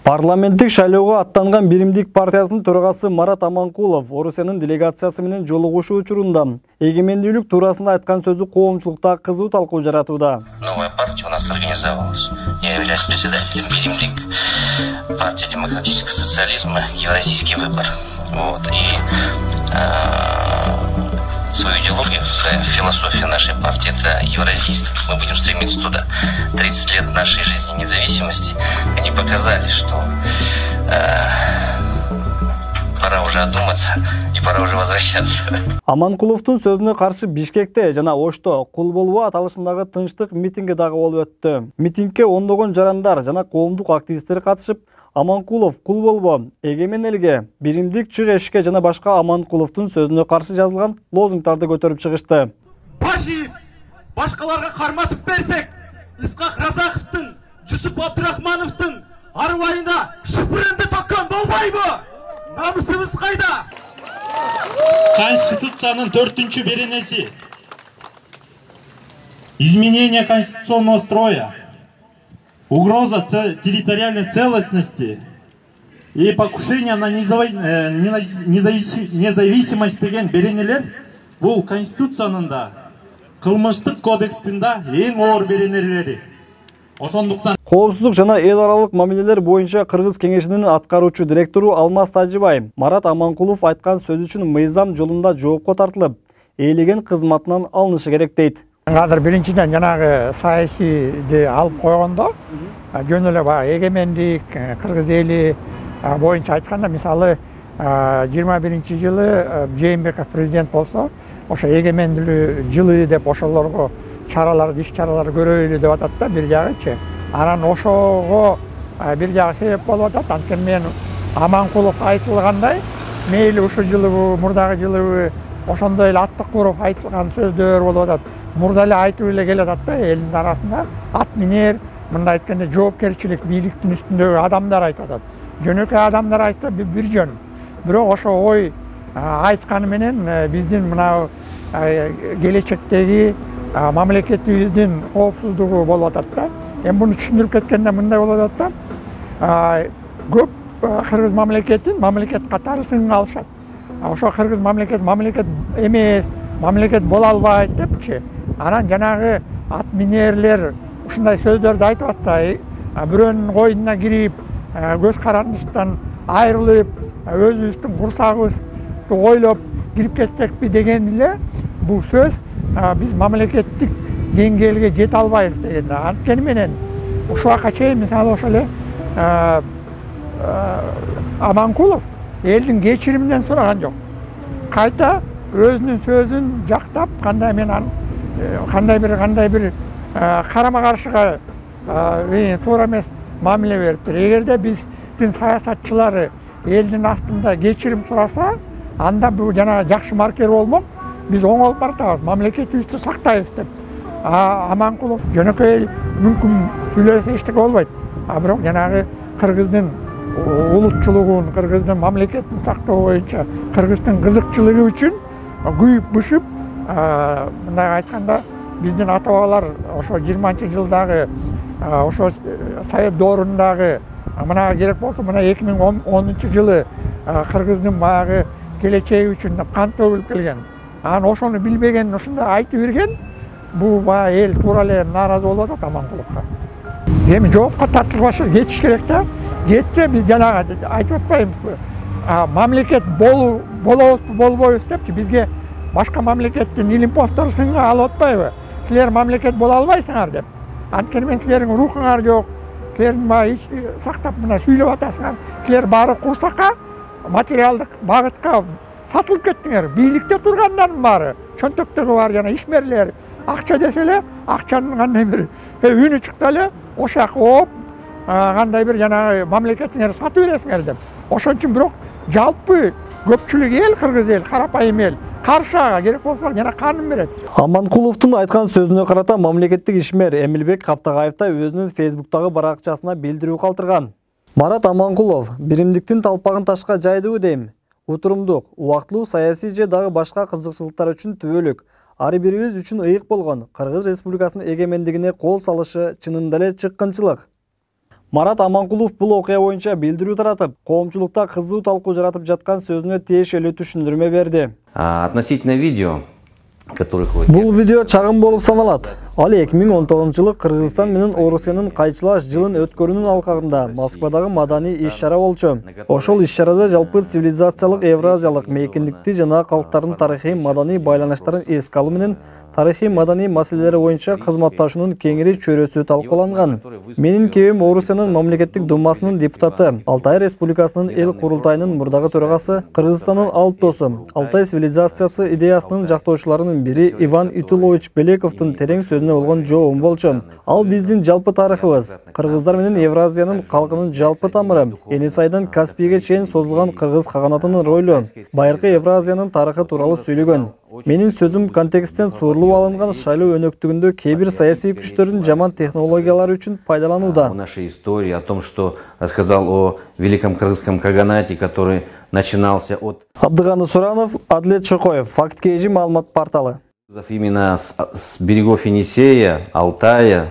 Парламенттик шайлоого аттанган Биримдик партиясынын төрагасы Марат Аманкулов Орусиянын делегациясы менен жолугушуу учурунда эгемендүүлүк туурасында айткан сөзү коомчулукта кызуу талкуу жаратууда. Новая партия у нас организовалась. Я являюсь председателем Биримдик, партия демократического социализма, Евразийский выбор. Вот. И свою идеологию, свою философию нашей партии — это евразийство. Мы будем стремиться туда. 30 лет нашей жизни независимости они показали, что пора уже одуматься и пора уже возвращаться. Аманкуловдун сөзүнө каршы Бишкекте жана Ошто кул болбоо аталышындагы тынчтык митинги дагы болуп өттү. Митингге ондогон жарандар жана коомдук активисттер катышып, Аманкулов кул болбо, эгемен элге, биримдик чык эшикке жана башка Аманкуловдун сөзүнө каршы жазылган лозунгдарды көтөрүп чыгышты. Башиев башкаларга карматып берсек, Исхак Разаковдун, Жусуп Абдурахмановдун арыбайына шыпырынды токкон болбойбу? Намысыбыз кайда? Конституциянын 4-чү беренеси. Изменение конституционного строя, угроза территориальной целостности и покушение на независимость деген беренелер бул Конституциянын да, кылмыштык кодекстин да эң оор беренелери. Ошондуктан Коопсуздук жана эл аралык мамилелер боюнча Кыргыз кеңешинин аткаруучу директору Алмаз Тажибай Марат Аманкулов айткан сөз үчүн мыйзам жолунда жоопко тартылып, ээлеген кызматынан алынышы керек дейт. Азыр биринчиден жанагы саясийди алып койгондо, жөн эле баягы эгемендик кыргыз эли боюнча айтканда, мисалы 21-жылы Жээнбеков президент болсо, ошо эгемендүүлүк жылы деп ошолорго чаралар, иш-чаралар көрөйлү деп атат да, бир жагычы. Анан ошого бир жагы себеп болуп атат. Анткени мен Аманкулов айтылгандай, мейли ушул жылыбы, мурдагы жылыбы ошондой эле аттык куруп айтылган сөздөр болуп атат. Мурда эле айтып эле келатат да, элдин арасында ат минер, мындай айтканда жоопкерчилик бийликтин үстүндөгү адамдар айтып атат. Жөнөкөй адамдар айтса бир жөн. Бирок ошо ой айтканы менен биздин мына келечектеги мамлекетибиздин коопсуздугу болуп атат да. Эми буну түшүндүрүп кеткенде мындай болуп атат да. Көп кыргыз мамлекет катары сынга алышат. Ошо кыргыз мамлекет эмес, мамлекет боло албайт депчи. Анан жанагы ат минерлер ушундай сөздөрдү айтып атса, бирөөнүн койдуна кирип, көз карандыштан айрылып, өзүбүздүн курсагыбызды ойлоп кирип кетсекпи деген эле бул сөз биз мамлекеттик деңгээлге жете албайбыз деген. Анткени менен ушул убакка чейин мисалы ошо эле Аманкулов элдин кечириминен сураган жок. Кайта өзүнүн сөзүн жактап, кандай бир карама каршыга туура эмес мамиле бериптир. Эгерде биздин саясатчылары элдин астында кечирим сураса, анда бул жана жакшы маркер болмок, биз оңолуп баратабыз, мамлекетибизди сактайбыз деп. Аманкулов жөнөкөй эл мүмкүн сүйлөсө эчтеке болбойт. Бирок жанагы кыргыздын улутчулугун, кыргыздын мамлекетин сактоо боюнча, кыргыздын кызыкчылыгы үчүн күйүп-бышып, мындай айтканда биздин ата-бабалар ошо 20-жылдагы ошо Совет доорундагы мына керек болсо мына 2010-жылы кыргыздын баягы келечеги үчүн кан төгүлүп келген. Анан ошону билбеген, ушундай айтып берген, бул баягы эл туура эле нааразы болуп атат Аманкуловго. Эми жоопко тартылбашы кетиш керек да. Кетсе биз жанагы айтып атпаймызбы? Мамлекет болобузбу, болбойбуз депчи, бизге башка мамлекеттин илимпосттору сынга алып атпайбы? Силер мамлекет боло албайсыңар деп. Анткени мен силердин рухуңар жок, силердин баягы сактап мына сүйлөп атасыңар. Силер баары курсакка, материалдык багытка сатылып кеттиңер. Бийликте тургандардын баары, чөнтөктөгү бар жана ишмерлер, акча десе эле, акчанын кандай бир үнү чыкты эле, ошол жака оп, кандай бир жанагы мамлекетиңерди сатып бересиңер деп. Ошон үчүн бирок жалпы көпчүлүк эл, кыргыз эл, карапайым эл каршыга керек болсо жана канын берет. Аманкуловдун айткан сөзүнө карата мамлекеттик ишмер Эмилбек Каптагаев да өзүнүн Фейсбуктагы баракчасына билдирүү калтырган. Марат Аманкулов биримдиктин талпагын ташка жайдыбы дейм. Утурумдук, убактылуу саясий же дагы башка кызыкчылыктар үчүн түбөлүк, ар бирибиз үчүн ыйык болгон Кыргыз Республикасынын эгемендигине кол салышы чынында эле чыккынчылык. Марат Аманкулов бул окуя боюнча билдирүү таратып, коомчулукта кызуу талкуу жаратып жаткан сөзүнө тиешелүү түшүндүрмө берди. Относительно видео, Бул видео чагым болуп саналат. Ал 2019-жылы Кыргызстан менен Орусиянын кайчылаш жылын өткөрүүнүн алкагында Москвадагы маданий иш-чара болчу. Ошол иш-чарада жалпы цивилизациялык евразиялык мейкиндикти жана калктардын тарыхый маданий байланыштарын эске алуу менен тарыхый маданий маселелери боюнча кызматташуунун кеңири чөйрөсү талкууланган. Менин кебим Орусиянын мамлекеттик думасынын депутаты, Алтай Республикасынын эл курултайынын мурдагы төрагасы, Кыргызстандын алып досу, Алтай цивилизациясы идеясынын жактоочуларынын бири Иван Итулович Белековдун терең сөзүнө болгон жообум болчу. Ал биздин жалпы тарыхыбыз, кыргыздар менен Евразиянын калкынын жалпы тамыры, Енисайдан Каспийге чейин созулган кыргыз каганатынын ролу, байыркы Евразиянын тарыхы тууралуу сүйлөгөн. Менин сөзүм контексттен суурулуп алынган шайлоо өнөктүгүндө кээ бир саясий күчтөрдүн жаман технологиялары үчүн пайдаланууда. О нашей истории, о том, что рассказал о великом кыргызском каганате, который начинался от... Абдыганы Суранов, Адлет Чокоев, Факт KG маалымат порталы. Именно с берегов Енисея, Алтая,